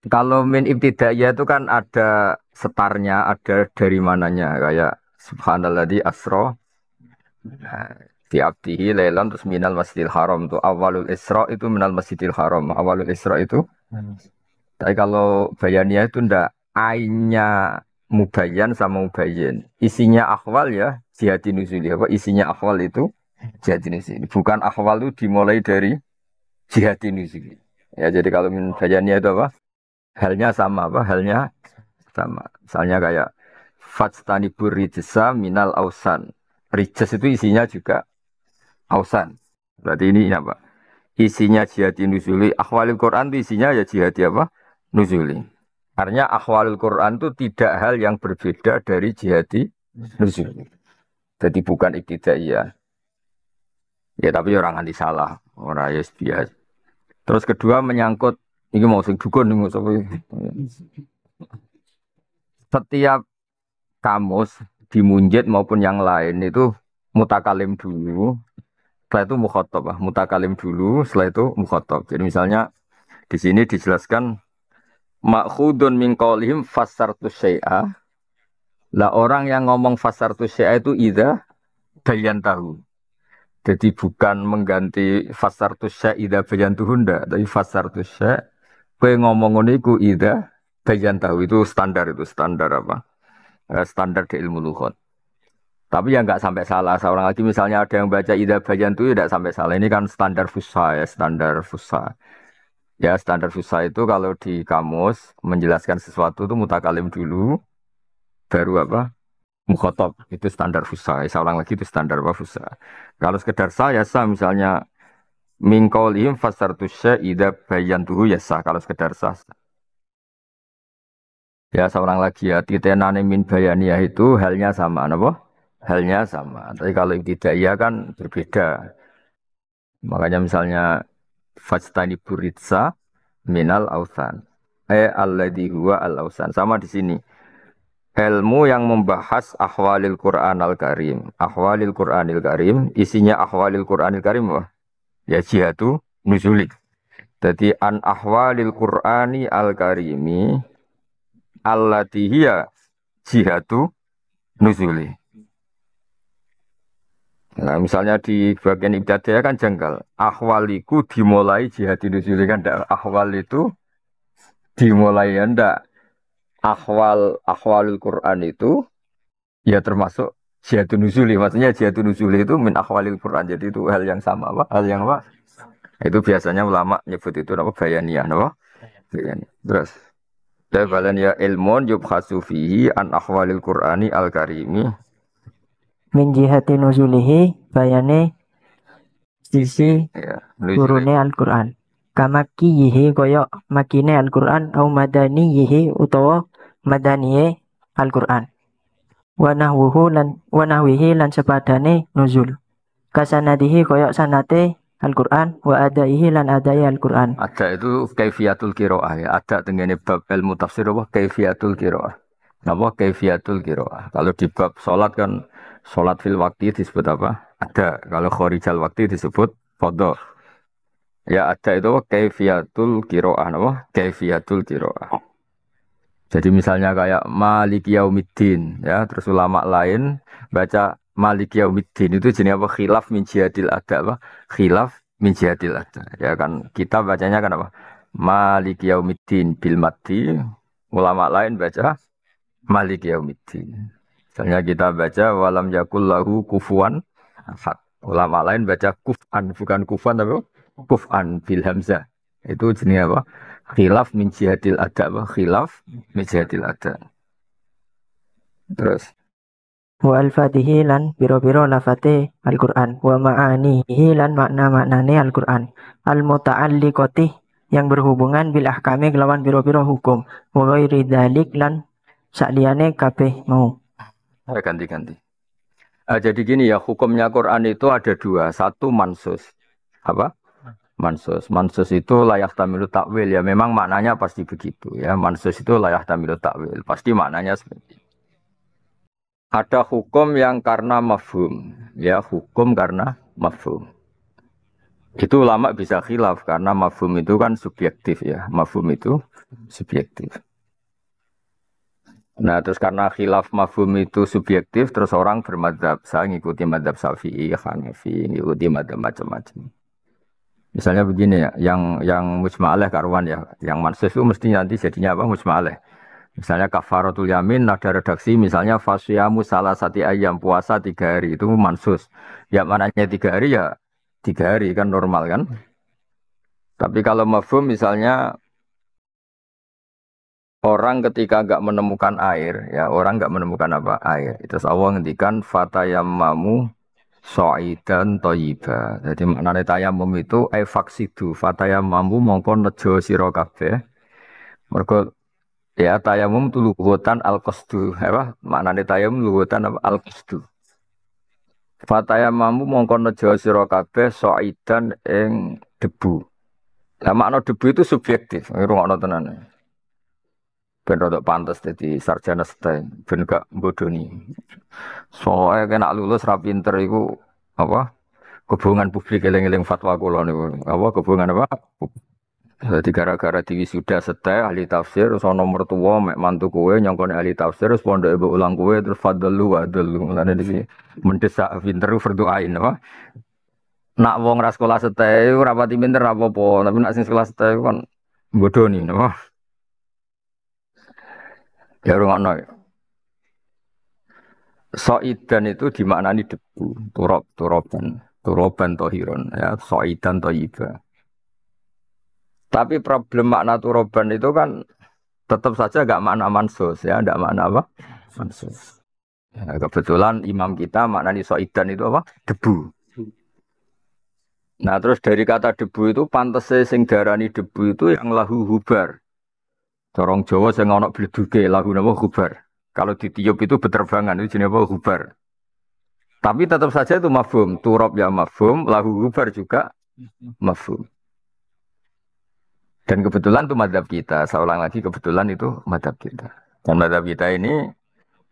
Kalau min ibtidaiyah itu kan ada setarnya, ada dari mananya. Kayak subhanalladzi asra fi abdihi lailan terus minal masjidil haram tuh awalul isra itu minal masjidil haram. Awalul isra itu. Tapi kalau bayannya itu ndak ainnya mubayyan sama mubayyin. Isinya akhwal ya jihadi nuzuli. Apa isinya akhwal itu jihadi nuzuli. Bukan akhwal itu dimulai dari jihadi nuzuli. Ya jadi kalau min bayannya itu apa? Halnya sama apa? Halnya sama. Misalnya kayak fajtanibur rijsa minal ausan. Rijes itu isinya juga ausan. Berarti ini apa? Isinya jihadi nuzuli. Akhwalil Quran itu isinya ya jihadi apa? Nuzuli. Artinya akhwalul Quran itu tidak hal yang berbeda dari jihadi nuzuli. Jadi bukan ibtidaiyah. Ya tapi orang anti salah. Orang ya biasa. Terus kedua menyangkut ini mau sing dukun ini mau sampai setiap kamus di munjid maupun yang lain itu mutakalim dulu, setelah itu mukhotob, mutakalim dulu, setelah itu mukhotob. Jadi misalnya di sini dijelaskan makhudun min qaulihim fassartu syai'a. Lah orang yang ngomong fassartu syai'a itu idza bayantahu. Jadi bukan mengganti fassartu syai'a idza bayantuhu ndak, tapi fassartu syai'a kowe ngomong ngono iku idza bayantahu itu standar apa? Standar di ilmu lughat. Tapi ya nggak sampai salah. Seorang lagi misalnya ada yang baca Ida Bayan itu ya tidak sampai salah. Ini kan standar fusha ya, standar fusha. Ya standar fusha itu kalau di kamus menjelaskan sesuatu itu mutakalim dulu, baru apa? Mukhotob. Itu standar fusha. Seorang lagi itu standar apa fusha. Kalau sekedar sah misalnya mingkaulihim fasartu Ida Bayan tuhu ya sah. Kalau sekedar sah. Ya seorang lagi ya titenane min bayaniyah itu halnya sama, apa? Halnya sama. Tapi kalau yang tidak iya kan berbeda. Makanya misalnya fajtani buritsa minal ausan. Alladhi huwa al ausan. Sama di sini. Ilmu yang membahas ahwalil Qur'an al-Karim. Ahwalil Qur'anil Karim. Isinya ahwalil Qur'anil Karim. Wah. Ya jihadu nuzulik. Jadi an ahwalil Qur'ani al-Karimi. Allati hiya jihadu nuzuli. Nah, misalnya di bagian ibtidaiyah kan janggal. Ahwaliku dimulai jihad nuzuli kan ndak. Ahwal itu dimulai ya ndak. Ahwalul Quran itu ya termasuk jihad nuzuli. Maksudnya jihad nuzuli itu min ahwalil Quran. Jadi itu hal yang sama apa? Hal yang apa? Itu biasanya ulama nyebut itu apa? Bayaniyah, apa? Bayaniyah. Terus Dabalan ya ilmun yubhasu fihi an ahwalil Qur'ani al-karimi. Min jihati nuzulihi bayane sisi Ya, nuzuli. turune Al-Qur'an. Kamaki yihi koyok makine Al-Qur'an au madani yihi utawa madaniye Al-Qur'an. Wanahwihi lan sepadane nuzul. Kasanadihi koyok sanate Al-Qur'an wa adaihi lan adai Al-Qur'an. Ada itu kaifiatul kiroah ya. Ada dengan bab ilmu tafsir apa kaifiatul kiroah. Apa kaifiatul kiroah. Kalau di bab sholat kan sholat fil waktu disebut apa? Ada. Kalau khorijal waktu disebut fadho. Ya ada itu apa? Kaifiatul kiroah. Apa? Kaifiatul kiroah. Jadi misalnya kayak Malik Yaumiddin ya, terus ulama lain baca Malik Yaumiddin itu jenis apa? Khilaf min jihadil ada apa? Khilaf min jihadil ada. Ya kan kita bacanya kan apa? Malik Yaumiddin bil maddi, ulama lain baca Malik Yaumiddin. Misalnya kita baca walam yakul lahu kufuwan ahad. Ulama lain baca kuf'an bukan kufan tapi apa? Kuf'an bil hamzah. Itu jenis apa? Khilaf min jihadil ada apa? Khilaf min jihadil ada. Terus Wa al-fatihi lan biro-biro lafate Al-Qur'an wa ma'anihi lan makna-maknane Al-Qur'an al-muta'alliqati yang berhubungan bil ahkami kelawan biro-biro hukum wa ghairi dzalik lan sakliyane kabeh mau. ganti-ganti. Jadi gini ya, hukumnya Quran itu ada dua. Satu mansus. Apa? Mansus. Mansus itu layak tamilu takwil ya. Memang maknanya pasti begitu ya. Mansus itu layak tamilu takwil. Pasti maknanya seperti itu. Ada hukum yang karena mafhum. Ya, hukum karena mafhum. Itu ulama bisa khilaf karena mafhum itu kan subjektif ya. Mafhum itu subjektif. Nah, terus karena khilaf mafhum itu subjektif, terus orang bermadzhab, saya ngikuti madzhab Syafi'i, Hanafi, ngikuti madzhab macam-macam. Misalnya begini ya, yang mujma'aleh karuan ya, yang mansus itu mesti nanti jadinya apa mujma'aleh. Misalnya kafaratul yamin ada redaksi misalnya fasyamu salah satu ayam puasa 3 hari itu mansus. Ya mananya 3 hari ya 3 hari kan normal kan. Tapi kalau mafhum misalnya orang ketika nggak menemukan air ya orang nggak menemukan apa air itu Allah ngendikan fatayammamu so'idan toyiba. Jadi maknanya tayamum itu faksidu fatayammamu mongko nejo sira kabeh. Mergo ya tayamum itu lughatan al-qasdu. Apa? Maknane tayamum lughatan apa? Al-qasdu. Fatayammamu mongko nejo sira kabeh so'idan ing debu. Lah makna debu itu subjektif. Ngrungokno tenan. Ben rodok pantes dadi sarjana STEM, ben gak bodoni. Soalnya kena lulus ra pinter iku apa? Hubungan publik eling-eling fatwa kula niku. Apa hubungan apa? Jadi gara-gara diwisuda seteh ahli tafsir, sono mertua mek mantu kowe nyongkone ahli tafsir, terus pondok ibu ulang kowe terus fadlu wa adlu. Mulane iki mendesak pinter berdoain apa? Nak wong ra sekolah seteh iku rapati pinter apa-apa, tapi nak sing sekolah seteh iku kan bodoni napa? Ya rungokno. Soidan itu dimaknani debu, turoban tohiron, ya soidan toyiba. Tapi problem makna turoban itu kan tetap saja gak makna mansus, ya, gak makna apa? Mansus. Ya, kebetulan imam kita maknani soidan itu apa? Debu. Nah terus dari kata debu itu pantese sing darani debu itu yang lahu hubar. Corong Jawa sing ana bleduke lahu napa hubar. Kalau ditiup itu beterbangan itu jenis apa? Hubar. Tapi tetap saja itu mafhum. Turab ya mafhum, lahu hubar juga mafhum. Dan kebetulan itu madhab kita. Saya ulang lagi kebetulan itu madhab kita. Dan madhab kita ini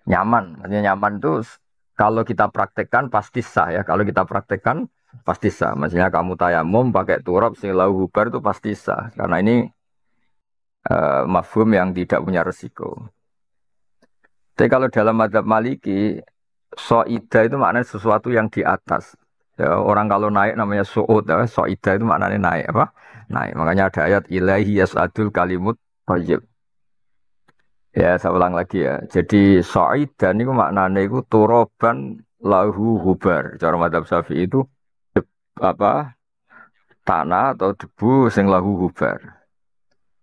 nyaman. Maksudnya nyaman itu kalau kita praktekkan pasti sah ya. Kalau kita praktekkan pasti sah. Maksudnya kamu tayamum pakai turab sing lahu hubar itu pasti sah. Karena ini mafhum yang tidak punya resiko. Tapi kalau dalam madhab maliki soida itu maknanya sesuatu yang di atas. Ya, orang kalau naik namanya su'ud, ya. Soida itu maknanya naik apa? Naik. Makanya ada ayat ilahi yas'adul kalimut thayyib. Ya, saya ulang lagi ya. Jadi soida itu maknanya itu turoban lahu hubar. Cara madhab syafi'i itu apa? Tanah atau debu sing lahu hubar.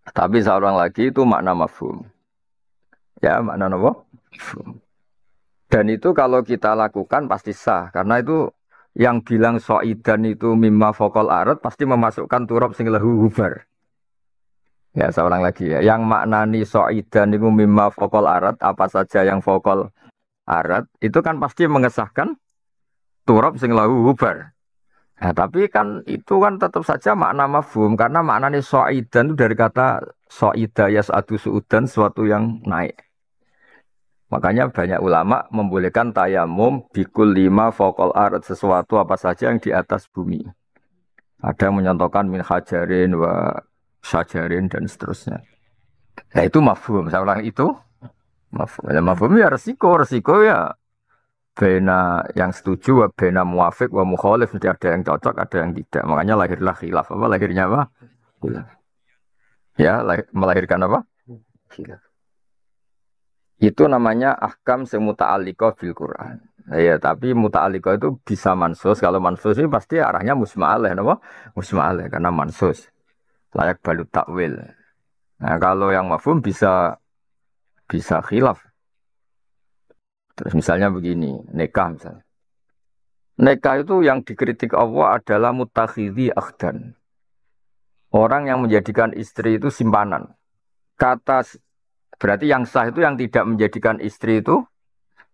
Tapi saya ulang lagi itu makna mafhum. Ya, makna apa? Mafhum. Dan itu kalau kita lakukan pasti sah. Karena itu yang bilang so'idan itu mimma fokol arat pasti memasukkan turab sing lahu hubar. Ya, saya ulang lagi ya. Yang maknani so'idan itu mimma fokol arat, apa saja yang fokol arat, itu kan pasti mengesahkan turab sing lahu hubar. Nah, tapi kan itu kan tetap saja makna mafhum. Karena maknani so'idan itu dari kata so'ida yas'adu su'udan, sesuatu yang naik. Makanya banyak ulama membolehkan tayamum bikul 5 fokol arat sesuatu apa saja yang di atas bumi. Ada yang menyontohkan min hajarin wa syajarin dan seterusnya. Nah itu mafhum. Saya ulang itu mafhum. Ya, mafhum ya resiko ya bena yang setuju wa bena muafik wa mukhalif. Jadi ada yang cocok, ada yang tidak. Makanya lahirlah khilaf. Apa lahirnya apa? Khilaf. Ya, melahirkan apa? Khilaf. Itu namanya ahkam sing muta'alliqah bil Quran. Ya, tapi muta'alliqah itu bisa mansus. Kalau mansus ini pasti arahnya musma'aleh, napa? Musma'aleh karena mansus. Layak balut takwil. Nah, kalau yang mafhum bisa khilaf. Terus misalnya begini, nikah misalnya. Nikah itu yang dikritik Allah adalah mutakhidhi akhdan. Orang yang menjadikan istri itu simpanan. Kata berarti yang sah itu yang tidak menjadikan istri itu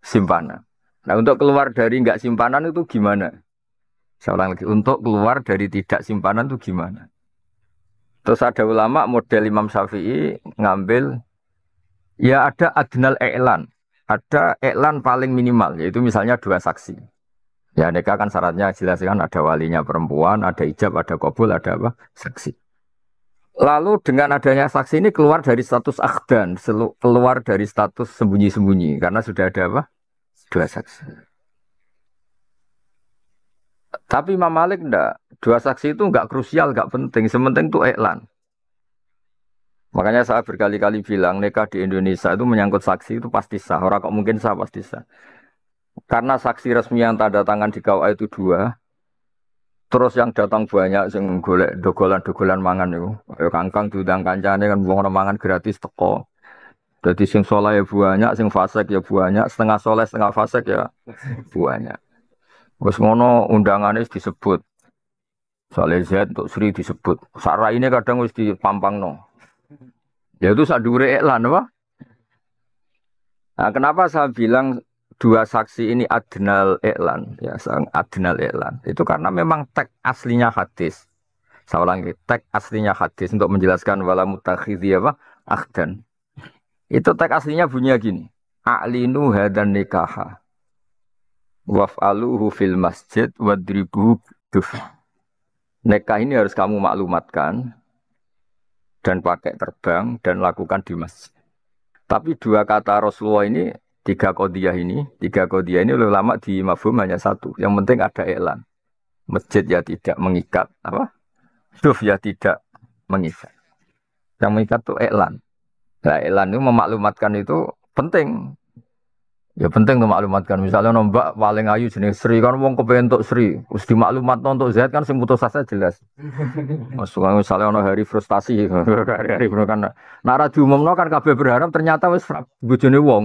simpanan. Nah untuk keluar dari nggak simpanan itu gimana? Saya ulang lagi, untuk keluar dari tidak simpanan itu gimana? Terus ada ulama model Imam Syafi'i ngambil, ya ada adnal i'lan. Ada i'lan paling minimal, yaitu misalnya 2 saksi. Ya nikah kan syaratnya jelas kan ada walinya perempuan, ada ijab, ada kabul, ada apa? Saksi. Lalu dengan adanya saksi ini keluar dari status akhdan, keluar dari status sembunyi-sembunyi karena sudah ada apa? Dua saksi. Tapi Imam Malik enggak. Dua saksi itu enggak krusial, enggak penting. Sementing itu iklan. Makanya saya berkali-kali bilang nikah di Indonesia itu menyangkut saksi itu pasti sah. Orang kok mungkin sah pasti sah. Karena saksi resmi yang tanda tangan di KUA itu dua. Terus yang datang banyak sing golek dogolan-dogolan mangan itu. Ayo kangkang diundang kancane kan wong ora mangan gratis teko. Jadi sing soleh ya banyak, sing fasik ya banyak, setengah soleh setengah fasik ya banyak. Wes ngono undangannya disebut. Soalnya Z untuk Sri disebut. Sarai ini kadang wis dipampang no. Ya itu sadure iklan apa? Nah, kenapa saya bilang dua saksi ini adnal iklan, ya sang adnal iklan. Itu karena memang teks aslinya hadis. Saya ulangi, teks aslinya hadis untuk menjelaskan wala mutakhidhi apa? Akhdan. Itu teks aslinya bunyinya gini. A'linu hadan nikaha. Waf'aluhu fil masjid wadribuhu duf. Nikah ini harus kamu maklumatkan dan pakai terbang dan lakukan di masjid. Tapi dua kata Rasulullah ini, tiga qodiyah ini ulama di mafhum hanya satu. Yang penting ada iklan. Masjid ya tidak mengikat, apa? Duf ya tidak mengikat. Yang mengikat itu iklan. Nah, iklan itu memaklumatkan itu penting. Ya penting untuk maklumatkan. Misalnya nombak paling ayu jenis Sri kan wong kepengen untuk Sri, terus dimaklumatkan untuk Z kan sing putus asa jelas. Misalnya ono hari frustasi, hari kan. Nak ra diumumno kan kabeh berharap ternyata wis bojone wong.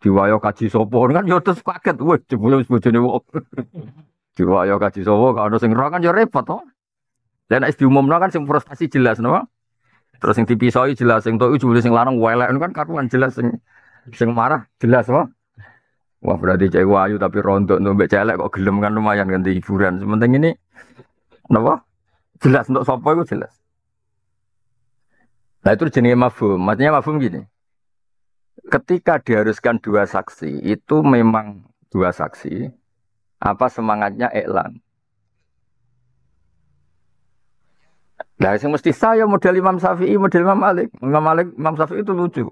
Diwayo kaji sapa kan ya terus kaget, wah jebule wis bojone wong. Diwayo kaji sapa kan ono sing ora kan ya repot to. Lah nek diumumno kan sing frustasi jelas no. Terus sing dipisoi jelas sing tok jebule sing lanang welek kan karuan jelas sing marah jelas no. Wah berarti cewek wayu tapi rontok mbek celek kok gelem kan lumayan ganti hiburan. Sementing ini napa? Jelas untuk sapa itu jelas. Nah itu jenenge mafhum. Maksudnya mafhum gini. Ketika diharuskan dua saksi, itu memang dua saksi. Apa semangatnya iklan. Nah, yang mesti saya model Imam Syafi'i, model Imam Malik. Imam Malik, Imam Syafi'i itu lucu.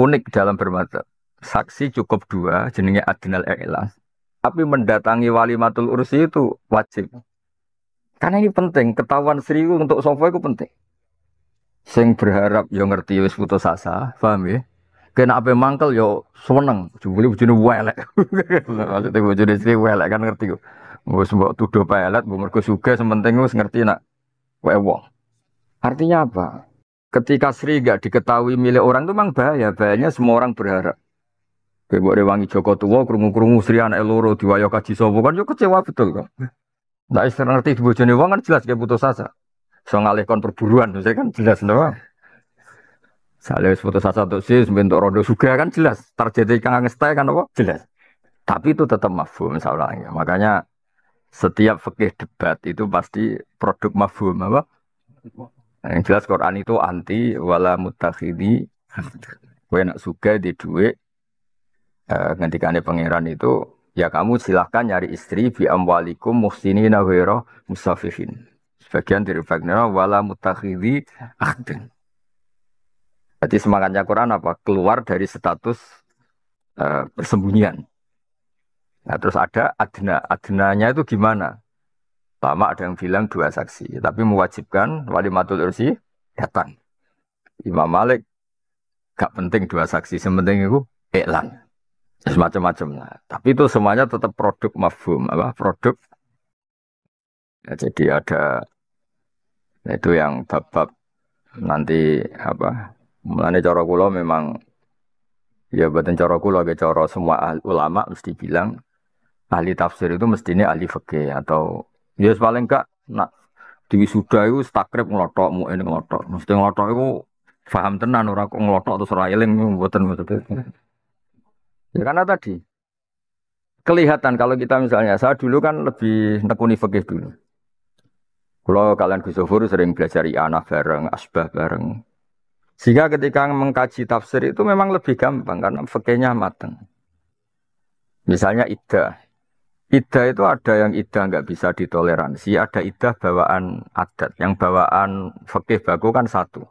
Unik dalam bermadzhab. Saksi cukup dua, jenenge adnal iklan. Tapi mendatangi walimatul ursi itu wajib. Karena ini penting, ketahuan Sri untuk sofa itu penting. Sing berharap yo ngerti wis putus asa, paham ya? Kena ape mangkel yo seneng, jebule bojone welek. Maksudnya bojone Sri welek kan ngerti kok. Wis mbok tuduh pelet, mbok mergo sugih sementing wis ngerti nak wong. Artinya apa? Ketika Sri gak diketahui milik orang itu memang bahaya. Bahayanya semua orang berharap. Kayak mbok rewangi Joko Tuwa, krungu-krungu Sri anak loro diwayo kaji sapa kan yo kecewa betul kok. Nah, istilah ngerti bojone wong kan jelas kayak putus asa. So ngalihkan perburuan, saya kan jelas no. Saya putus asa untuk sih, bentuk rondo juga kan jelas. Terjadi kang ngestai kan apa? Jelas. Tapi itu tetap mafhum misalnya. Makanya setiap fikih debat itu pasti produk mafhum apa? Yang jelas Quran itu anti wala mutakhidhi. Kowe nak suka di duit ngendikane pangeran itu ya kamu silahkan nyari istri bi amwalikum muhsinina ghairu musafihin. Sebagian dari fakta wala mutakhidhi akhdin. Jadi semangatnya Quran apa? Keluar dari status persembunyian. Nah, terus ada adna. Adnanya itu gimana? Lama ada yang bilang dua saksi, tapi mewajibkan walimatul ursi datang. Imam Malik gak penting dua saksi, sementing itu iklan. Semacam-macam lah. Tapi itu semuanya tetap produk mafhum, apa? Produk. Ya, jadi ada itu yang bab-bab nanti apa? Mulane cara kula memang ya boten cara kula ge cara semua ulama mesti bilang ahli tafsir itu mestinya ahli fikih atau ya paling enggak nak diwisuda iku takrib nglothok mukene nglothok. Mesti nglothok iku paham tenan ora kok nglothok terus ora eling mboten maksudnya. Ya karena tadi kelihatan kalau kita misalnya saya dulu kan lebih nekuni fikih dulu. Kalau kalian Gus Zofur sering belajar i'anah bareng, asbah bareng. Sehingga ketika mengkaji tafsir itu memang lebih gampang karena fikihnya matang. Misalnya iddah. Iddah itu ada yang iddah nggak bisa ditoleransi, ada iddah bawaan adat. Yang bawaan fikih baku kan satu.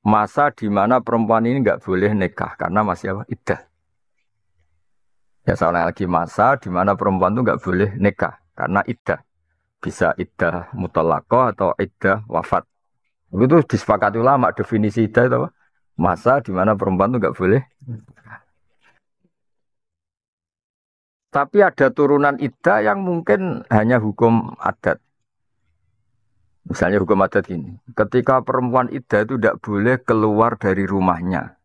Masa di mana perempuan ini nggak boleh nikah karena masih apa? Iddah. Ya soalnya lagi masa di mana perempuan itu nggak boleh nikah karena iddah. Bisa iddah muthalaqah atau iddah wafat. Itu disepakati ulama definisi iddah itu apa? Masa di mana perempuan itu nggak boleh. Tapi ada turunan iddah yang mungkin hanya hukum adat. Misalnya hukum adat ini, ketika perempuan iddah itu tidak boleh keluar dari rumahnya.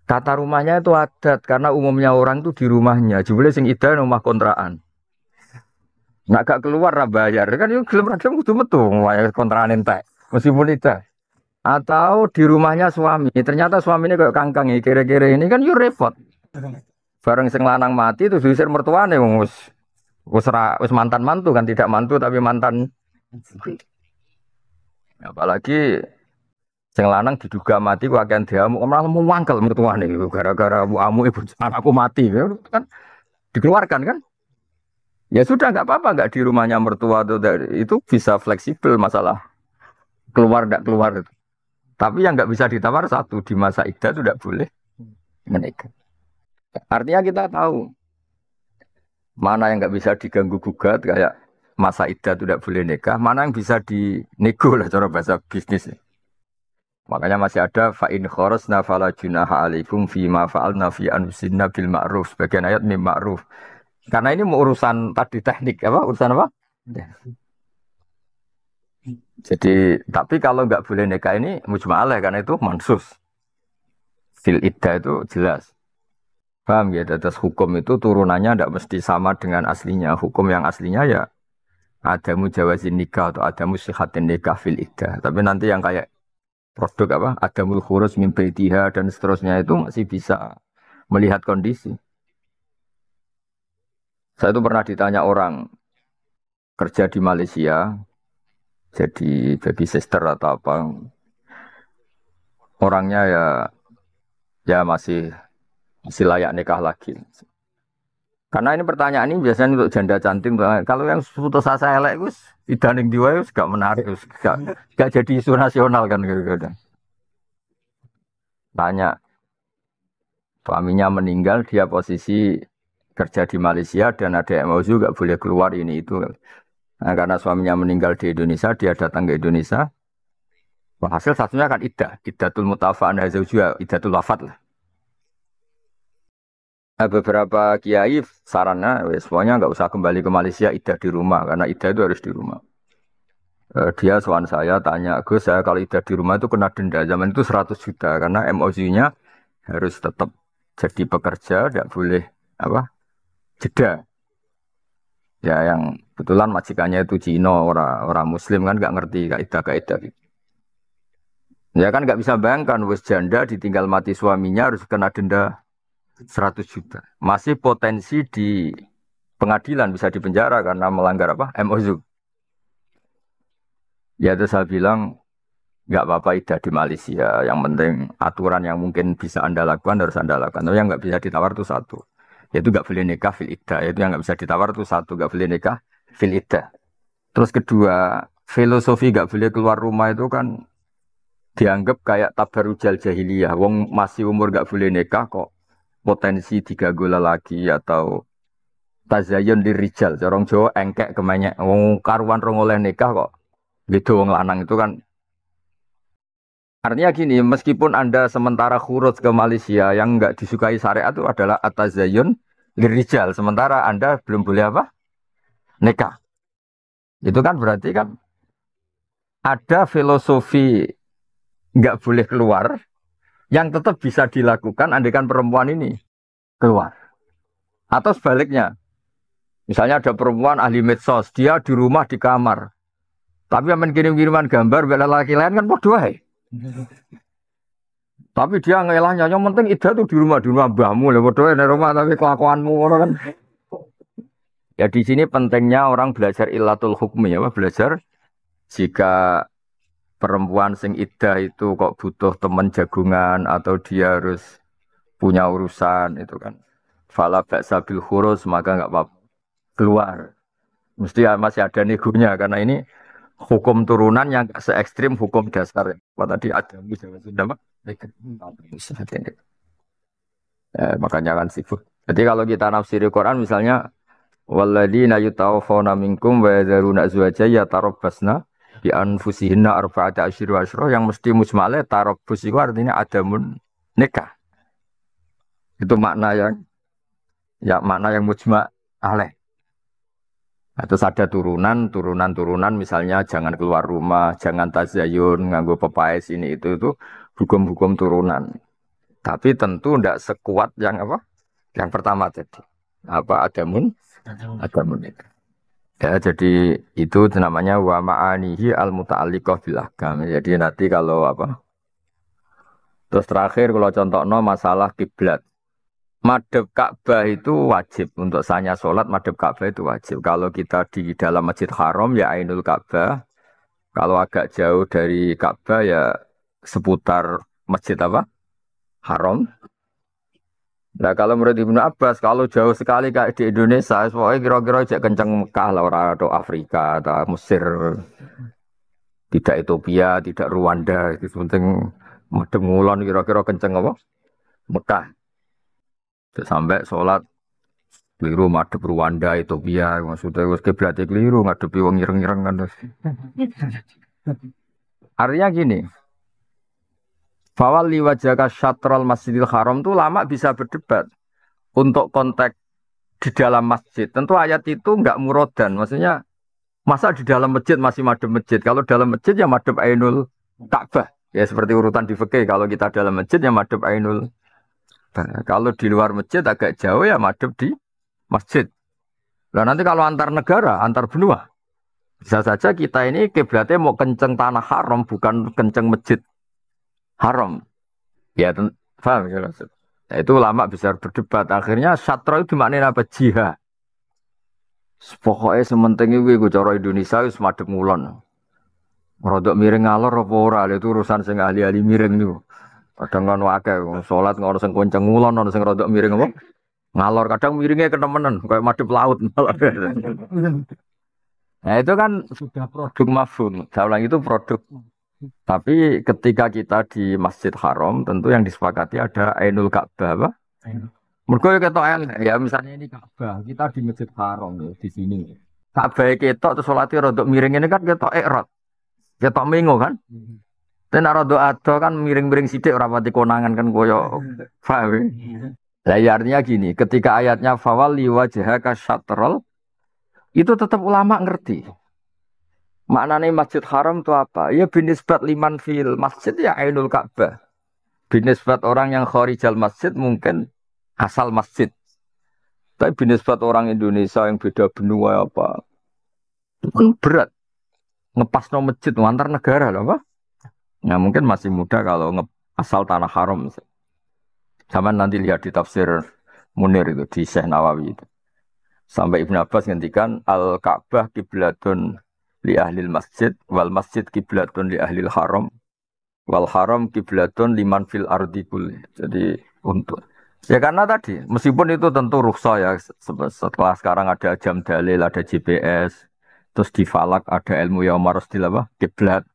Kata rumahnya itu adat, karena umumnya orang itu di rumahnya. Jebule sing iddah rumah kontrakan. Nak gak keluar ra bayar, kan yo gelem ra gelem kudu metu wae kontrakan entek. Meskipun iddah. Atau di rumahnya suami, ternyata suaminya kayak kangkang ya, kira-kira ini kan yo repot. Bareng sing lanang mati itu diusir mertuane wis mantan mantu kan, tidak mantu tapi mantan. Apalagi sing lanang diduga mati ku akan diamuk malah mau mangkel mertuane gara-gara amu ibu anakku mati kan dikeluarkan kan. Ya sudah nggak apa-apa nggak di rumahnya mertua itu bisa fleksibel masalah keluar nggak keluar itu. Tapi yang nggak bisa ditawar satu di masa iddah itu tidak boleh menikah. Artinya kita tahu mana yang nggak bisa diganggu gugat kayak masa iddah itu tidak boleh nikah, mana yang bisa dinego lah cara bahasa bisnis. Makanya masih ada fa'in kharasna fala junaha alaikum fima fa'alna fi anfusinna bil ma'ruf. Sebagian ayat mim ma'ruf. Karena ini mau urusan tadi teknik apa? Urusan apa? Jadi tapi kalau nggak boleh nikah ini mujma'alah karena itu mansus. Fil iddah itu jelas. Paham ya? Atas hukum itu turunannya tidak mesti sama dengan aslinya. Hukum yang aslinya ya ada mujawazin nikah atau ada musyihatin nikah fil iddah. Tapi nanti yang kayak produk apa adamul khurus min baitiha dan seterusnya itu masih bisa melihat kondisi. Saya itu pernah ditanya orang kerja di Malaysia jadi baby sister atau apa. Orangnya ya masih layak nikah lagi. Karena ini pertanyaan ini biasanya untuk janda cantik. Kalau yang putus asa elek itu idaning diwa itu gak menarik, gak jadi isu nasional kan gitu. Tanya, suaminya meninggal, dia posisi kerja di Malaysia dan ada MOU gak boleh keluar ini itu. Nah, karena suaminya meninggal di Indonesia, dia datang ke Indonesia. Wah, hasil satunya kan iddatul mutafa'an juga, iddatul wafat lah. Nah, beberapa kiai sarannya, semuanya nggak usah kembali ke Malaysia, iddah di rumah karena iddah itu harus di rumah. Dia soal saya tanya, Gus, saya kalau iddah di rumah itu kena denda zaman itu 100 juta karena MOU-nya harus tetap jadi pekerja, tidak boleh apa jeda. Ya yang kebetulan majikannya itu Cina, orang Muslim kan nggak ngerti kaidah-kaidah gitu. Ya kan nggak bisa bayangkan, wis janda ditinggal mati suaminya harus kena denda 100 juta. Masih potensi di pengadilan bisa dipenjara karena melanggar apa? MOU. Ya itu saya bilang nggak apa-apa iddah di Malaysia. Yang penting aturan yang mungkin bisa Anda lakukan harus Anda lakukan. Tapi yang nggak bisa ditawar itu satu. Yaitu nggak boleh nikah fil iddah. Itu yang nggak bisa ditawar itu satu. Nggak boleh nikah fil iddah. Terus kedua, filosofi nggak boleh keluar rumah itu kan dianggap kayak tabarujal jahiliyah. Wong masih umur nggak boleh nikah kok potensi diganggu lelaki atau tazayun dirijal. Corong Jawa engkek kemenyek. Wong karuan rong oleh nikah kok gitu wong lanang itu kan. Artinya gini, meskipun Anda sementara khurut ke Malaysia yang nggak disukai syariat itu adalah atazayun lirijal. Sementara Anda belum boleh apa? Nikah. Itu kan berarti kan ada filosofi nggak boleh keluar yang tetap bisa dilakukan andaikan perempuan ini keluar. Atau sebaliknya, misalnya ada perempuan ahli medsos, dia di rumah di kamar. Tapi yang kirim-kiriman gambar bela laki lain kan bodoh ae. Tapi dia ngelahnya, yang penting ida tuh di rumah mbahmu lah bodoh di rumah tapi kelakuanmu orang kan. Ya di sini pentingnya orang belajar ilatul hukmi ya, belajar jika perempuan sing iddah itu kok butuh teman jagungan atau dia harus punya urusan itu kan. Fala ba'sa bil khurus maka enggak apa-apa. keluar. Mesti masih ada negonya karena ini hukum turunan yang nggak se ekstrim hukum dasar. Apa tadi ada Jawa Sunda Pak? Makanya kan sibuk. Jadi kalau kita nafsiri Quran misalnya walladzina yutawaffawna minkum wa yadharuna azwaja yatarabbasna bi anfusihinna arba'ata asyhur wa asyra yang mesti mujmale tarabbus itu artinya adamun nikah. Itu makna yang mujma' alaih. Nah, terus ada turunan misalnya jangan keluar rumah, jangan tazayun, nganggo pepaes ini itu hukum-hukum turunan. Tapi tentu tidak sekuat yang apa? Yang pertama tadi. Apa adamun itu. Ya, jadi itu namanya wa ma'anihi al-muta'alliqah bil ahkam. Jadi nanti kalau apa? Terus terakhir kalau contohnya masalah kiblat. Madhab Ka'bah itu wajib untuk sanya sholat. Madhab Ka'bah itu wajib. Kalau kita di dalam Masjid Haram ya Ainul Ka'bah. Kalau agak jauh dari Ka'bah ya seputar Masjid apa? Haram. Nah kalau menurut Ibnu Abbas kalau jauh sekali kayak di Indonesia, pokoknya kira-kira cek kenceng Mekah lah atau Afrika atau Mesir, tidak Ethiopia, tidak Rwanda. Itu penting madhab ngulon kira-kira kenceng apa? Mekah. Sampai sholat keliru madhep Rwanda Ethiopia maksudnya wis kiblate keliru ngadepi wong ireng-ireng kan. Artinya gini. Fawal liwajaka syatrul Masjidil Haram tuh lama bisa berdebat untuk konteks di dalam masjid. Tentu ayat itu enggak murodan, maksudnya masa di dalam masjid masih madhep masjid. Kalau dalam masjid ya madhep Ainul Ka'bah. Ya seperti urutan di fikih kalau kita dalam masjid ya madhep Ainul. Kalau di luar masjid agak jauh ya madhep di masjid. Nah nanti kalau antar negara, antar benua, bisa saja kita ini kiblatnya mau kenceng tanah haram, bukan kenceng masjid haram. Ya, paham ya maksud. Nah, itu ulama bisa berdebat. Akhirnya syatra itu dimaknai apa? Jihad. Pokoknya sementing itu cara Indonesia itu madhep ngulon. Rodok miring ngalor apa ora, itu urusan sing ahli-ahli miring niku. Kadang kan wae salat ngono sing konceng ngulon ono sing rodok miring apa? Ngalor kadang miringnya kenemenen kayak madhep laut. Nah itu kan sudah produk mafhum. Saya ulang itu produk. Tapi ketika kita di Masjid Haram tentu yang disepakati ada Ainul Ka'bah apa? Mergo ketok ya misalnya ini Ka'bah, kita di Masjid Haram ya di sini. Ka'bah ketok terus salate rodok miring ini kan ketok ikrot. Ketok mengo kan? Ten rada ado kan miring-miring sithik ora pati konangan kan koyo paham. Lah ya artinya gini, ketika ayatnya fawalli wajhaka syatrul itu tetap ulama ngerti. Maknanya Masjid Haram itu apa? Ya binisbat liman fil masjid ya Ainul Ka'bah. Binisbat orang yang kharijal masjid mungkin asal masjid. Tapi binisbat orang Indonesia yang beda benua apa? Itu kan berat. Ngepas no masjid antar negara loh, apa? Ya mungkin masih mudah kalau asal tanah haram. Sama nanti lihat di tafsir Munir itu di Syekh Nawawi itu. Sampai Ibnu Abbas ngendikan al-Ka'bah kiblatun li ahlil masjid wal masjid kiblatun li ahlil haram wal haram kiblatun liman fil ardi kulli. Jadi untuk ya karena tadi meskipun itu tentu rukhsah ya setelah sekarang ada jam dalil, ada GPS, terus di falak ada ilmu yaumar rasdil apa? Kiblat.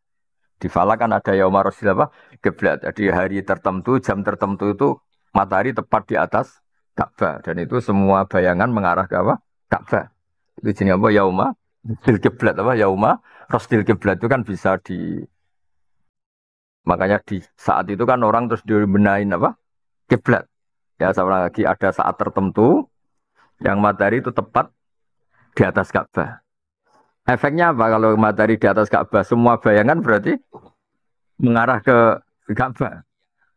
Di falak kan ada yaumar rasdil apa? Kiblat. Jadi hari tertentu, jam tertentu itu matahari tepat di atas Ka'bah dan itu semua bayangan mengarah ke apa? Ka'bah. Itu jenis apa? Yauma rasdil kiblat apa? Yauma rasdil kiblat itu kan bisa makanya di saat itu kan orang terus dibenahin apa? Kiblat. Ya sama lagi ada saat tertentu yang matahari itu tepat di atas Ka'bah. Efeknya apa kalau matahari di atas Ka'bah? Semua bayangan berarti mengarah ke Ka'bah.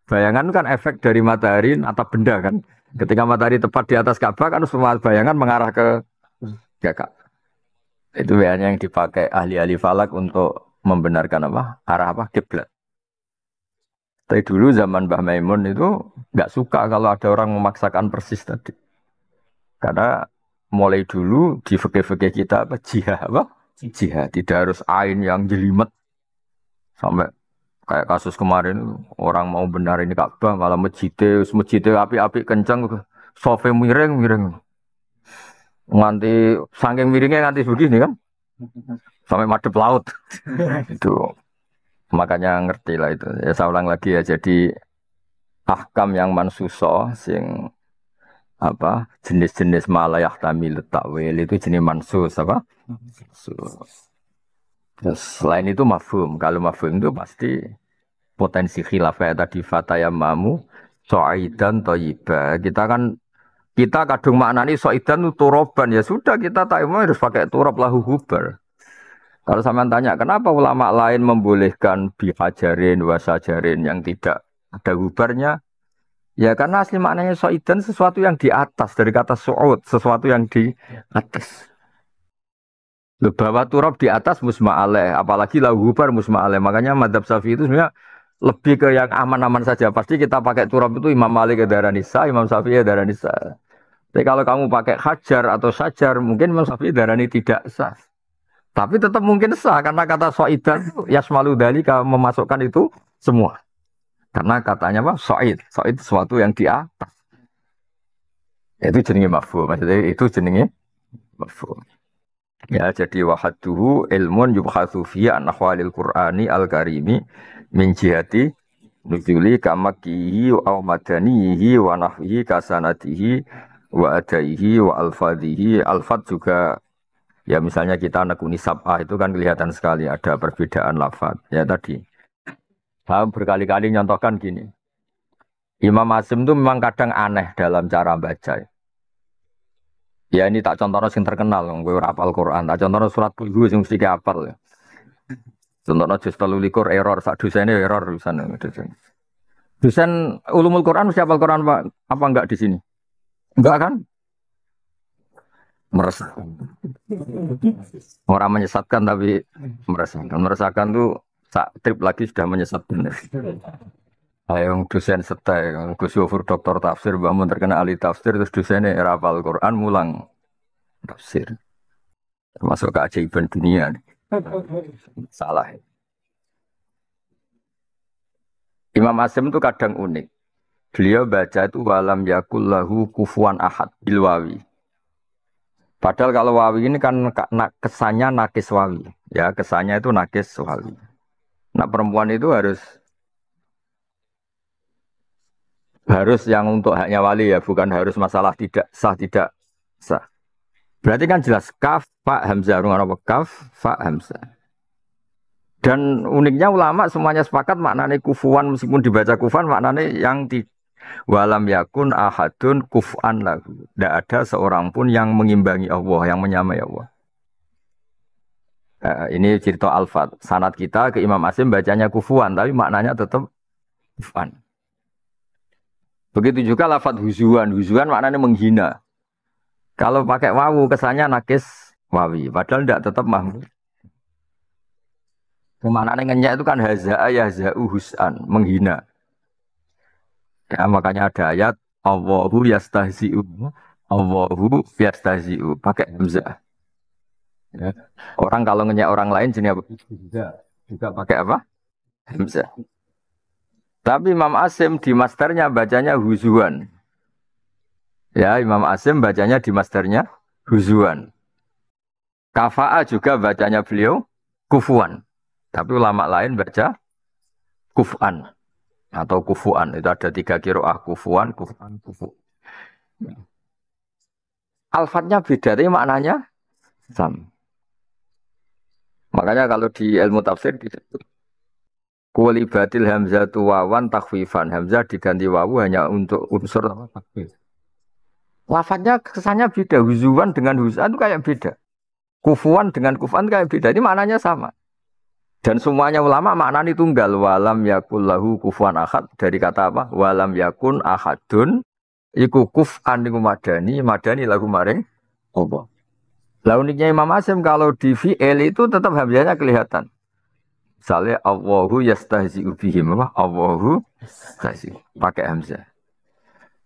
Bayangan kan efek dari matahari atau benda kan. Ketika matahari tepat di atas Ka'bah kan semua bayangan mengarah ke Ka'bah. Itu yang dipakai ahli-ahli falak untuk membenarkan apa? Arah apa? Kiblat. Tapi dulu zaman Mbah Maimun itu nggak suka kalau ada orang memaksakan persis tadi. Karena mulai dulu di fikih-fikih kita apa? Jihad apa? Jihad. Tidak harus ain yang jelimet. Sampai kayak kasus kemarin orang mau benar ini Ka'bah malah masjidnya api-api kencang, sofa miring. Nganti saking miringnya nganti begini kan, sampai madep laut. Itu makanya ngerti lah itu. Ya saya ulang lagi ya. Jadi ahkam yang mansuso sing apa jenis-jenis malayah tamil takwil itu jenis mansus apa? Mansus. Terus selain itu mafhum. Kalau mafhum itu pasti potensi khilaf kayak tadi fatayamamu so'idan toyiba. Kita kadung maknani so'idan itu turoban ya sudah kita tayammum harus pakai turab lahu hubar. Kalau sampean tanya kenapa ulama lain membolehkan bihajarin wasajarin yang tidak ada hubarnya? Ya karena asli maknanya so'idan sesuatu yang di atas dari kata su'ud, sesuatu yang di atas. Loh, bahwa turab di atas musma'aleh, apalagi lahu hubar musma'aleh. Makanya madhab syafi'i itu sebenarnya lebih ke yang aman-aman saja. Pasti kita pakai turab itu Imam Malik darah nisa, Imam Syafi'i darah nisa. Tapi kalau kamu pakai hajar atau sajar, mungkin Imam Syafi'i darah ini tidak sah. Tapi tetap mungkin sah karena kata so'idan yasmalu dalika memasukkan itu semua. Karena katanya apa? So'id. So'id sesuatu yang di atas. Itu jenenge mafhum. Maksudnya itu jenenge mafhum. Ya, jadi wahaduhu ilmun yubhatsu fi an ahwalil Qur'ani al-karimi min jihati nuzuli kamakihi wa madanihi wa nahwihi kasanatihi wa adaihi wa alfadhihi. Alfad juga ya misalnya kita nekuni sab'ah itu kan kelihatan sekali ada perbedaan lafaz. Ya tadi. Saya berkali-kali nyontohkan gini. Imam Asim itu memang kadang aneh dalam cara baca. Ya ini tak contohnya yang terkenal, gue rapal Quran. Tak contohnya surat Qul yang mesti hafal. Ya. Contohnya juz 13 error, sak dosennya error dosen. Dosen ulumul Quran mesti hafal Quran apa enggak di sini? Enggak kan? Meresahkan. Orang menyesatkan tapi meresahkan. Meresahkan tuh sak trip lagi sudah menyesatkan. Ayo dosen setai, Gus Yofur doktor tafsir, bangun terkena ahli tafsir, terus dosennya hafal Quran mulang tafsir. Termasuk keajaiban dunia. Salah. Imam Asim itu kadang unik. Beliau baca itu walam yakullahu kufuwan ahad bilwawi. Padahal kalau wawi ini kan kesannya nakis wawi. Ya, kesannya itu nakis wawi. Nah, perempuan itu harus yang untuk haknya wali ya, bukan harus masalah tidak sah. Berarti kan jelas kaf fa hamzah rungan apa kaf fa hamzah. Dan uniknya ulama semuanya sepakat maknanya kufuan meskipun dibaca kufan maknanya yang di walam yakun ahadun kufan lahu. Tidak ada seorang pun yang mengimbangi Allah, yang menyamai Allah. Ini cerita Al-Fat. Sanad kita ke Imam Asim bacanya kufuan tapi maknanya tetap kufan. Begitu juga lafadz huzuan. Huzuan maknanya menghina. Kalau pakai wawu kesannya nakis wawi. Padahal tidak tetap mahmud. Maknanya ngenyak itu kan haza'a yahza'u hus'an. Menghina. Ya, makanya ada ayat Allahu yastahzi'u. Allahu yastahzi'u. Pakai hamzah. Ya. Orang kalau ngenyak orang lain jenis apa? Juga pakai apa? Hamzah. Tapi Imam Asim di masternya bacanya huzuan. Ya, Imam Asim bacanya di masternya huzuan. Kafa'a juga bacanya beliau kufuan. Tapi ulama lain baca kuf'an atau kufuan. Itu ada 3 qiraah kufuan, kuf'an, kufu. Alfatnya beda, tapi maknanya sama. Makanya kalau di ilmu tafsir disebut kulibatil hamzatu wawan takhfifan. Hamzah diganti wawu hanya untuk unsur takfif. Lafadznya kesannya beda. Huzuan dengan huzan itu kayak beda. Kufuan dengan kufan kayak beda. Ini maknanya sama. Dan semuanya ulama maknanya tunggal. Walam yakul lahu kufuan ahad. Dari kata apa? Walam yakun ahadun. Iku kufan iku madani. Madani lagu maring Allah. Lah uniknya Imam Asim kalau di fi'il itu tetap hamzahnya kelihatan. Misalnya Allahu yastahzi'u bihim. Allahu yastahzi'u. Pakai hamzah.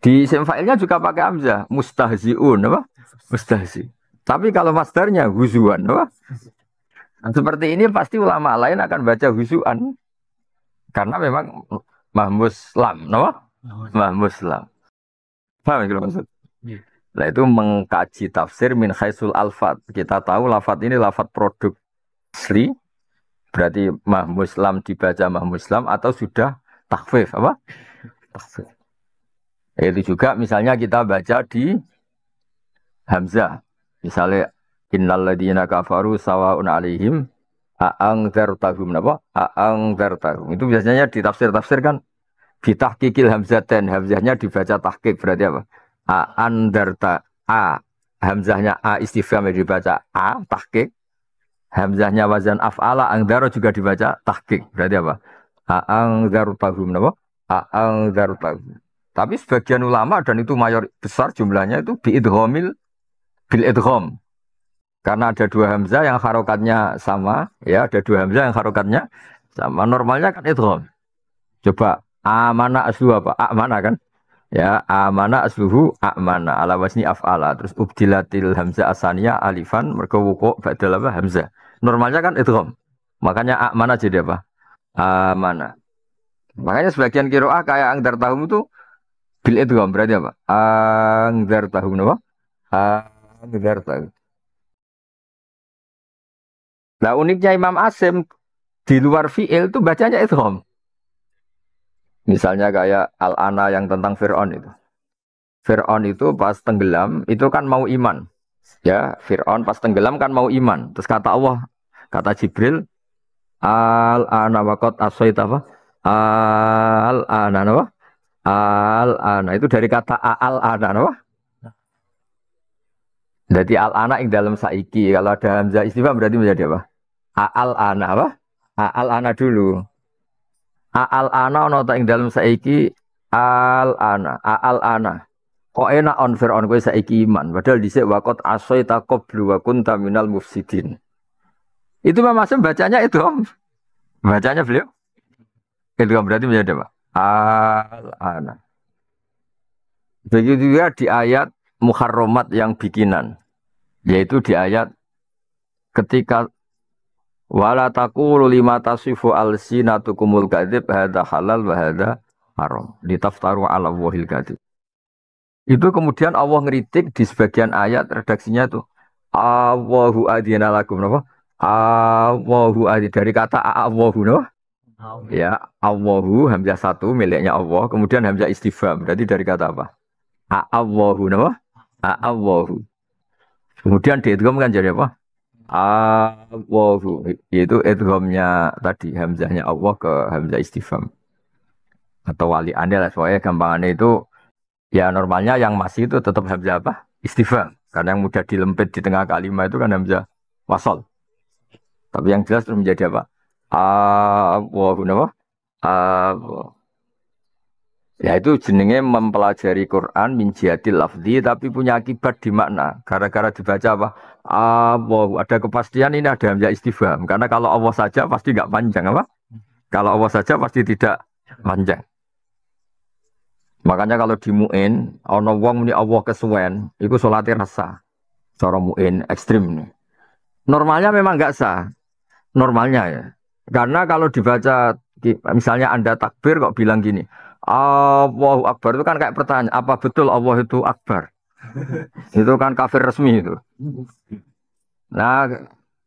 Di isim fa'ilnya juga pakai hamzah, mustahzi'un apa? Mustahzi. Tapi kalau masdarnya huzuan apa? Nah, seperti ini pasti ulama lain akan baca huzuan. Karena memang mahmus lam, apa? Mahmus lam. Paham ya maksud? Nah itu mengkaji tafsir min khaisul alfat. Kita tahu lafat ini lafat produk asli, berarti mah muslam dibaca mah muslam atau sudah takhfif apa? Takhfif. Itu juga misalnya kita baca di Hamzah. Misalnya innal ladzina kafaru sawaun alaihim a'angdzartahum napa? A'angdzartahum. Itu biasanya di tafsir-tafsir kan bitahqiqil hamzatain. Hamzahnya dibaca tahqiq berarti apa? A'andarta a. Hamzahnya a istifham dibaca a tahqiq. Hamzahnya wazan af'ala angdaro juga dibaca tahqiq. Berarti apa? A'angdzartahum napa? A'angdzartahum. Tapi sebagian ulama dan itu mayor besar jumlahnya itu biidghamil bil idgham. Karena ada dua hamzah yang harokatnya sama, ya ada dua hamzah yang harokatnya sama. Normalnya kan idgham. Coba amana aslu apa? Amana kan? Ya, amana asluhu amana ala wasni af'ala. Terus ubdilatil hamzah asaniyah alifan mergo wuqu' ba'dal apa hamzah. Normalnya kan idgham. Makanya amana jadi apa? Amana. Makanya sebagian qiraah kayak angdar tahum itu bil idgham berarti apa? Angdar tahum apa? Angdar tahum. Nah uniknya Imam Asim di luar fi'il itu bacanya idgham. Misalnya kayak Al-Ana yang tentang Fir'aun itu. Fir'aun itu pas tenggelam itu kan mau iman. Ya, Fir'aun pas tenggelam kan mau iman. Terus kata Allah, kata Jibril, Al-Ana waqad asaita apa? Al-Ana apa? Al-Ana itu dari kata Al-Ana apa? Jadi Al-Ana yang dalam saiki. Kalau ada hamzah istifham berarti menjadi apa? Al-Ana apa? Al-Ana dulu. Al-Ana ono ta ing dalam saiki Al-Ana. Al-Ana. Kok enak on Fir'aun kowe saiki iman. Padahal dhisik waqat asaita qablu wa kunta minal mufsidin. Itu Mas bacanya itu Om. Bacanya beliau. Itu kan berarti menjadi apa? Al-Ana. Begitu juga di ayat Muharramat yang bikinan. Yaitu di ayat ketika wala taqulu lima tasifu alsinatukumul kadzib hadza halal wa hadza haram litaftaru ala wahil kadzib. Itu kemudian Allah ngeritik di sebagian ayat redaksinya itu Allahu adzina lakum napa? Allahu adzina dari kata Allahu no? Ya, Allahu hamzah satu miliknya Allah, kemudian hamzah istifham. Berarti dari kata apa? Allahu napa? Allahu. Kemudian diidgham kan jadi apa? Allahu. Itu idghamnya tadi hamzahnya Allah ke hamzah istifham. Atau wali anil lah soalnya gampangannya itu ya normalnya yang masih itu tetap hamzah apa? Istifham. Karena yang mudah dilempit di tengah kalimat itu kan hamzah wasal. Tapi yang jelas itu menjadi apa? Allahu napa? Allah. Ya itu jenenge mempelajari Quran min jihatil lafzi tapi punya akibat di makna. Gara-gara dibaca apa? Allah. Ada kepastian ini ada hamzah istifham. Karena kalau Allah saja pasti nggak panjang apa? Kalau Allah saja pasti tidak panjang. Makanya kalau di mu'in, ana wong muni Allah kesuwen, itu sholatnya rasa. Cara mu'in ekstrim nih. Normalnya memang nggak sah. Normalnya ya. Karena kalau dibaca, misalnya Anda takbir kok bilang gini, Allahu Akbar itu kan kayak pertanyaan, apa betul Allah itu Akbar? Itu kan kafir resmi itu. Nah,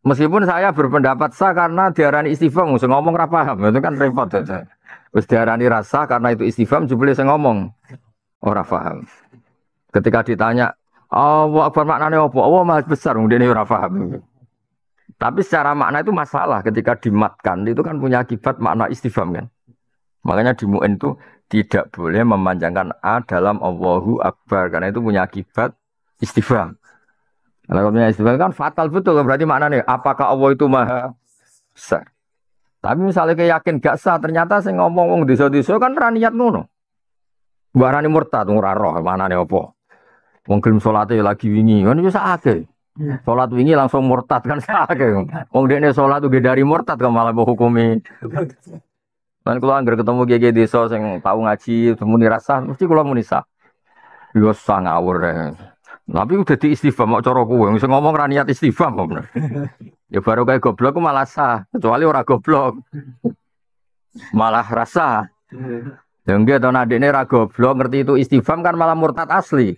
meskipun saya berpendapat sah karena diarani istifham, saya ngomong ra paham, itu kan repot aja. Terus diarani rasa karena itu istifham, jebule saya ngomong ora paham. Ketika ditanya, Allah Akbar maknanya apa? Allah Maha Besar, kemudian ini ora paham. Tapi secara makna itu masalah ketika dimatkan, itu kan punya akibat makna istifham kan. Makanya di mu'in itu tidak boleh memanjangkan A dalam Allahu Akbar. Karena itu punya akibat istifham. Kalau punya istifham kan fatal betul. Berarti maknanya apakah Allah itu maha besar. Tapi misalnya yakin gak sah. Ternyata saya ngomong diso-diso kan raniat ngono. Barani murtad. Ngurah roh maknanya apa. Wong gelem salate lagi wingi. Kan bisa akeh. Salat wingi langsung murtad kan akeh. Wong dekne salat uga dari murtad kok malah hukumi. Dan kalau anggar ketemu kiai desa sing tahu ngaji, muni rasa, mesti kalau muni sah. Yo sah ngawur ya. Tapi udah di istifham mau cara kowe, sing ngomong ra niat istifham kok bener. Ya baru kayak goblok ku malah sah, kecuali ora goblok. Malah rasa. Ya enggak to adekne ra goblok ngerti itu istifham kan malah murtad asli.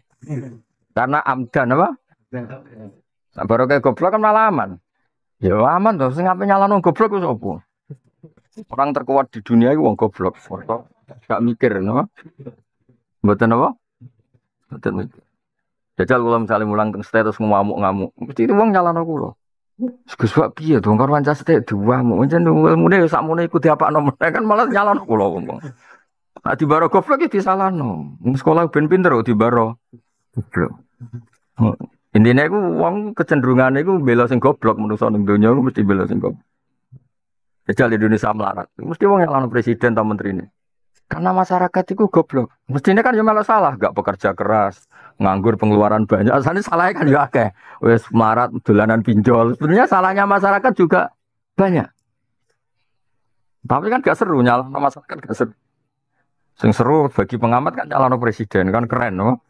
Karena amdan apa? Nah, baru kayak goblok kan malah aman. Ya aman tuh, sing ngapain nyalano goblok itu apa? Orang terkuat di dunia itu wong goblok. Gak mikir, no? Mboten apa? Mboten mikir. Jajal kalau misalnya mulang teng status ngamuk-ngamuk, mesti itu wong nyalano kula. Gus Pak piye to karo wancas teh diwamu. Pancen ilmune ya sakmene iku diapakno meneh kan malah nyalano kula wong. Nah dibaro goblok ya disalahno. Wong sekolah ben pinter kok dibaro goblok. Intine iku wong kecenderungane iku bela sing goblok menungso ning donya iku mesti bela sing goblok. Jajal Indonesia melarat. Mesti wong nyalano presiden atau menterine. Karena masyarakat itu goblok. Mestinya kan ya malah salah, gak bekerja keras, nganggur pengeluaran banyak. Asalnya salahnya kan ya akeh. Wes melarat, dolanan pinjol. Sebenarnya salahnya masyarakat juga banyak. Tapi kan gak seru nyala masyarakat gak seru. Sing seru bagi pengamat kan nyalano presiden kan keren, no?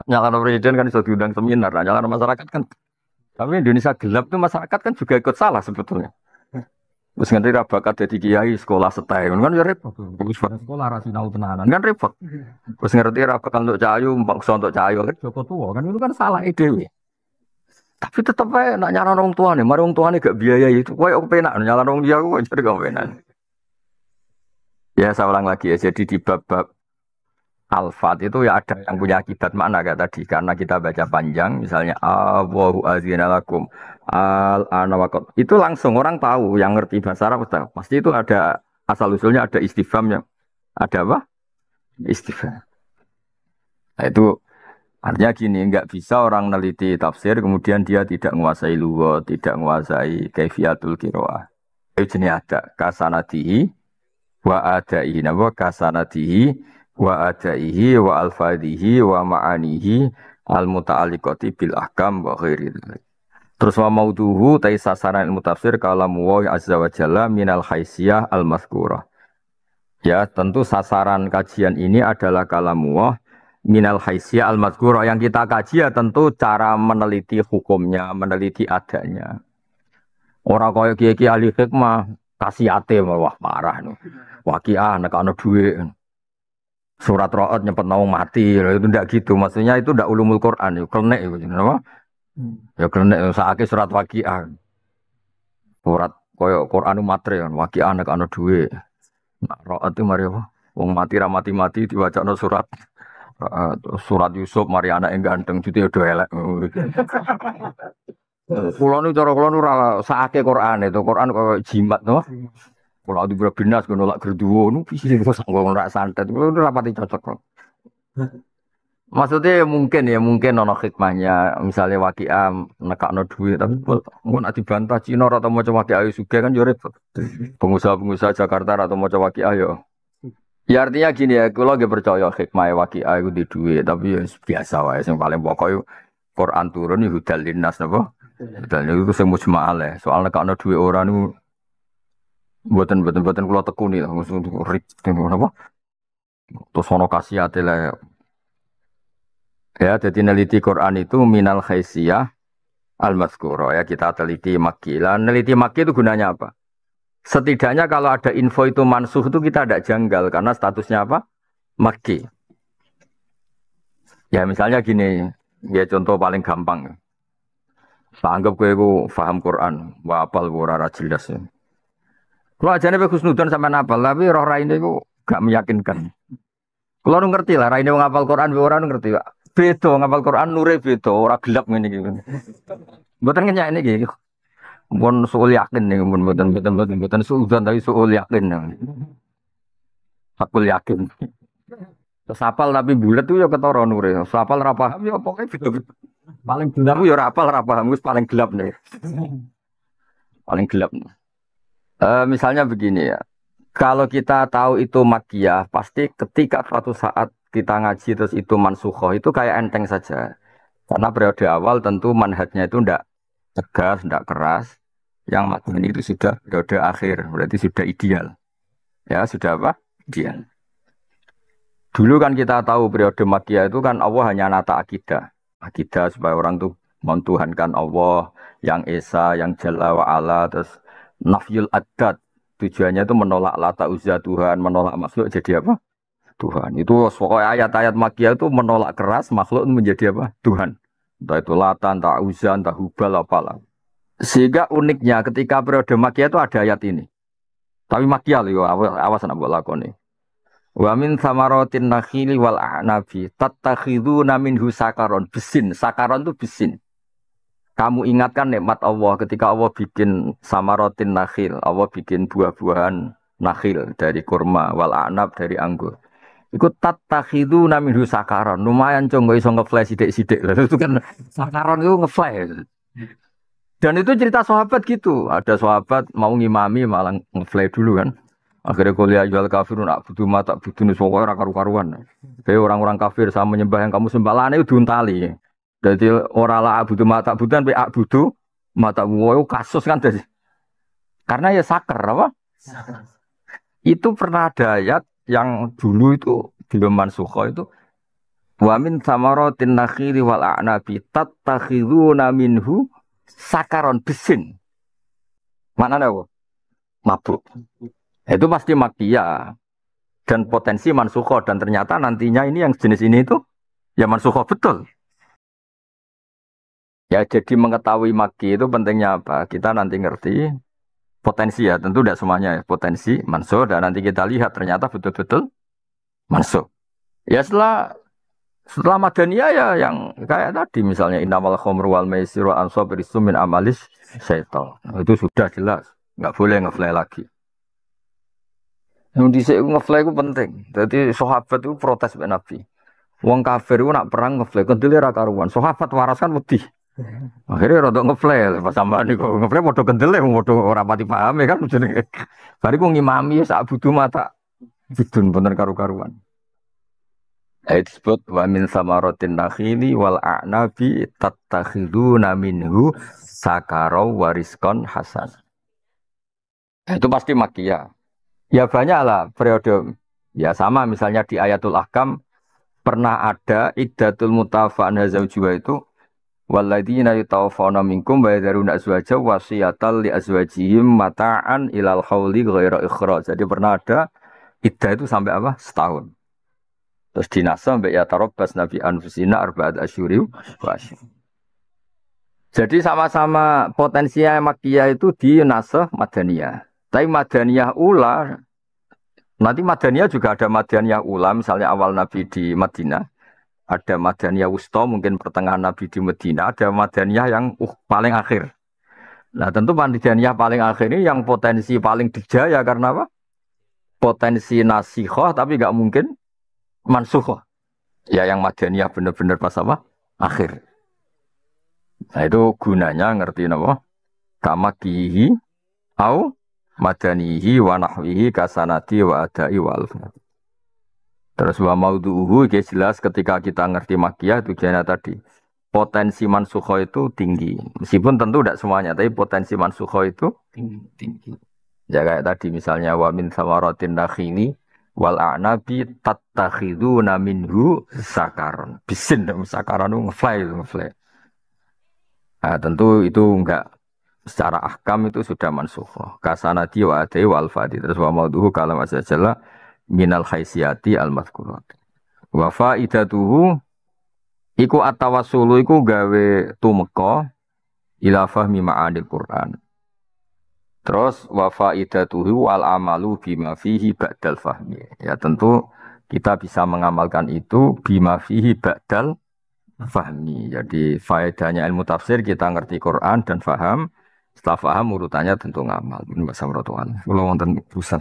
Nyalano presiden kan iso diundang seminar, nah, nyalano masyarakat kan. Tapi Indonesia gelap tuh masyarakat kan juga ikut salah sebetulnya. Terus ngerti ra bakat dadi kiai sekolah setahun kan ya repot. Bagus banget sekolah ra sinau tenanan kan repot. Terus ngerti ra bakal untuk cahayu, maksa untuk cahayu kan Joko tua kan itu kan salah ide. Tapi tetep ae nak nyalano wong tuane, mari wong tuane gak biaya itu. Kowe penak nyalano wong dia kok jadi gak penak. Ya saya ulang lagi ya, jadi di bab-bab Al-Fat itu ya ada yang punya akibat makna kayak tadi karena kita baca panjang misalnya Allahu azina lakum al-ana waqad itu langsung orang tahu yang ngerti bahasa Arab pasti itu ada asal usulnya ada istifhamnya ada apa istifham nah, itu artinya gini nggak bisa orang neliti tafsir kemudian dia tidak menguasai lughat tidak menguasai kaifiyatul qiraah itu jenis ada kasanatihi wa adaihi wa kasanatihi wa adaihi wa alfadhihi wa ma'anihi al-muta'alliqati bil ahkam wa ghairi dzalik. Terus wa mauduhu ta sasaran ilmu tafsir kalamu wa azza wa jalla minal haisiyah al-mazkurah. Ya, tentu sasaran kajian ini adalah kalamu wa minal haisiyah al-mazkurah yang kita kaji ya tentu cara meneliti hukumnya, meneliti adanya. Orang kaya kiai-kiai ahli hikmah kasihate wah parah no. Waqiah nek ana dhuwit surat Ra'ad nyempet naung mati, itu tidak gitu. Maksudnya itu tidak ulumul Quran, itu klenek itu, kenapa? Ya klenek, saatnya surat Waqiah, surat koyo Quran matre kan, Waqiah nek ana duwe. Nah, Ra'ad itu mari apa? Wong mati ra mati diwacana surat surat Yusuf mari anak yang ganteng jadi udah elek. Kulo nu cara kulo nu ora saatnya Quran itu, Quran koyo jimat no. Kalau ada beberapa binas, kalau nolak gerduwo, nu bisa kalau nolak santet, itu rapati cocok. Maksudnya mungkin nono hikmahnya, misalnya Waqiah nekakno duit, tapi mau nanti bantah Cina atau mau coba Waqiah juga kan jurep. Pengusaha-pengusaha Jakarta atau mau coba Waqiah yo. Ya artinya gini ya, kalau gak percaya hikmah Waqiah itu di duit, tapi ya biasa wae, yang paling pokok Quran turun itu hudal linnas, napa? Hudal itu semua mujma'al ya, soal nekakno duit orang itu buatan kalau tekuni lah, maksudnya rik, apa? Terus ono kasihate lah. Ya, jadi neliti Quran itu minal haisiyah al-mazkuro ya kita teliti makki. Lah neliti makki itu gunanya apa? Setidaknya kalau ada info itu mansuh itu kita tidak janggal karena statusnya apa? Makki. Ya misalnya gini, ya contoh paling gampang. Saya anggap gue paham Quran, wapal ora jelas ya. Kalau aja nih Husnudon sampai napal, tapi roh raine itu gak meyakinkan. Kalau ngerti lah, raine ngapal Quran, orang ngerti pak. Beto ngapal Quran, nure beto, orang gelap ini gitu. Buatan kenyak ini gitu. Bukan soal yakin nih, bukan suudzon tapi soal yakin. Hakul yakin. Terus apal tapi bulat tuh ya ketara nure. Apal rapaham ya pokoknya beto. Paling gelap ya rapaham, paling gelap nih. Paling gelap. Misalnya begini ya, kalau kita tahu itu makkiyah, pasti ketika suatu saat kita ngaji terus itu mansukhoh, itu kayak enteng saja. Karena periode awal tentu manhajnya itu tidak tegas, tidak keras. Yang makkiyah itu sudah periode akhir, berarti sudah ideal. Ya, sudah apa? Ideal. Dulu kan kita tahu periode makkiyah itu kan Allah hanya nata akidah. Akidah supaya orang tuh mentuhankan Allah, yang Esa, yang Jalla wa'ala, terus nafyul adat tujuannya itu menolak lata uzza Tuhan, menolak makhluk jadi apa? Tuhan. Itu pokoknya ayat-ayat Makkiyah itu menolak keras makhluk menjadi apa? Tuhan. Entah itu Latan, entah Uzza, entah Hubal, apalah. Sehingga uniknya ketika periode Makkiyah itu ada ayat ini. Tapi Makkiyah loh, awas nak buat lakoni. Wa min samaratin nakhili wal a'nabi tattakhiduna minhu sakaron. Besin, sakaron itu besin. Kamu ingatkan nikmat Allah ketika Allah bikin samaratin nakhil, Allah bikin buah-buahan nakhil dari kurma wal a'nab dari anggur. Iku tattakhiduna minhu sakaron. Lumayan cong iso ngeflash sithik-sithik. Lha itu kan sakaron itu ngeflash. Dan itu cerita sahabat gitu. Ada sahabat mau ngimami malah ngeflash dulu kan. Akhirnya kuliah jual kafirun butuh mata butuh pokoknya karu-karuan. Kayak orang-orang kafir sama menyembah yang kamu sembah lah itu diuntali. Jadi orang lah butuh mata butuhan pe butuh mata wow kasus kan jadi. Karena ya sakar apa? Itu pernah ada ayat yang dulu itu belum mansukh itu wa min samaratin nakhili wal a'nabi tattakhiduna minhu sakaron besin. Maknanya apa? Mabuk. Itu pasti Makkiyah dan potensi mansukh dan ternyata nantinya ini yang jenis ini itu ya mansukh betul. Ya jadi mengetahui Makki itu pentingnya apa? Kita nanti ngerti potensi ya, tentu tidak semuanya ya, potensi mansukh dan nanti kita lihat ternyata betul-betul mansukh. Ya setelah Madaniyah ya yang kayak tadi misalnya innamal khamru wal maisiru ansab risum min amalis syaitan. Itu sudah jelas, nggak boleh ngefly lagi. Yang dhisik ngefly itu penting. Jadi sahabat itu protes mbek Nabi. Wong kafir itu nak perang ngefly kendele ra karuan. Sahabat waras kan wedi. Akhirnya rodok ngefly pas sampean niku ngefly padha kendele padha ora pati paham ya kan jenenge. Bariku ngimami sak butuh mata bidun bener karu-karuan. Ayat disebut wa min samaratin nakhili wal a'nabi tattakhiduna minhu sakaraw wariskon hasan. Itu pasti Makkiyah. Ya banyaklah periode. Ya sama misalnya di Ayatul Ahkam pernah ada iddatul mutafa'an hazaujuwa itu walladzina yutawaffawna minkum wa yadharuna azwaja wasiyatal li azwajihim mata'an ilal hauli ghaira ikhraj. Jadi pernah ada iddah itu sampai apa? Setahun. Terus dinasa sampai ya tarabbas nabi anfusina arba'at asyuri wa asyur. Jadi sama-sama potensinya Makkiyah itu di nasakh Madaniyah. Tapi Madaniyah ula, nanti Madaniyah juga ada Madaniyah ula, misalnya awal Nabi di Madinah, ada Madaniyah wusta, mungkin pertengahan Nabi di Madinah, ada Madaniyah yang paling akhir. Nah tentu Madaniyah paling akhir ini yang potensi paling dijaya karena apa? Potensi nasikhoh tapi nggak mungkin mansukhoh. Ya yang Madaniyah benar-benar pas apa? Akhir. Nah itu gunanya ngerti apa? Kama kihi au madanihi wa nahwihi kasanati wa adai wa alfat. Terus wa maudhu'uhu jelas ketika kita ngerti Makkiyah itu jana tadi. Potensi mansukho itu tinggi. Meskipun tentu tidak semuanya, tapi potensi mansukho itu tinggi. Ya kayak tadi misalnya wa min samaratin nakhili wal a'nabi tattakhiduna minhu sakaron. Bisin sakaron itu ngefly. Nah, tentu itu enggak secara ahkam itu sudah mansukh. Kasanati wa adai wa alfadi. Terus wa maudhu'uhu kalam azza minal khaisiyati al-mazkurat. Wa faidatuhu iku at-tawassulu iku gawe tumeka ila fahmi ma'anil Qur'an. Terus wa faidatuhu wal amalu bima fihi ba'dal fahmi. Ya tentu kita bisa mengamalkan itu bima fihi ba'dal fahmi. Jadi faedahnya ilmu tafsir kita ngerti Quran dan faham. Setelah faham urutannya tentu ngamal. Ini bahasa Quran. Kalau wonten urusan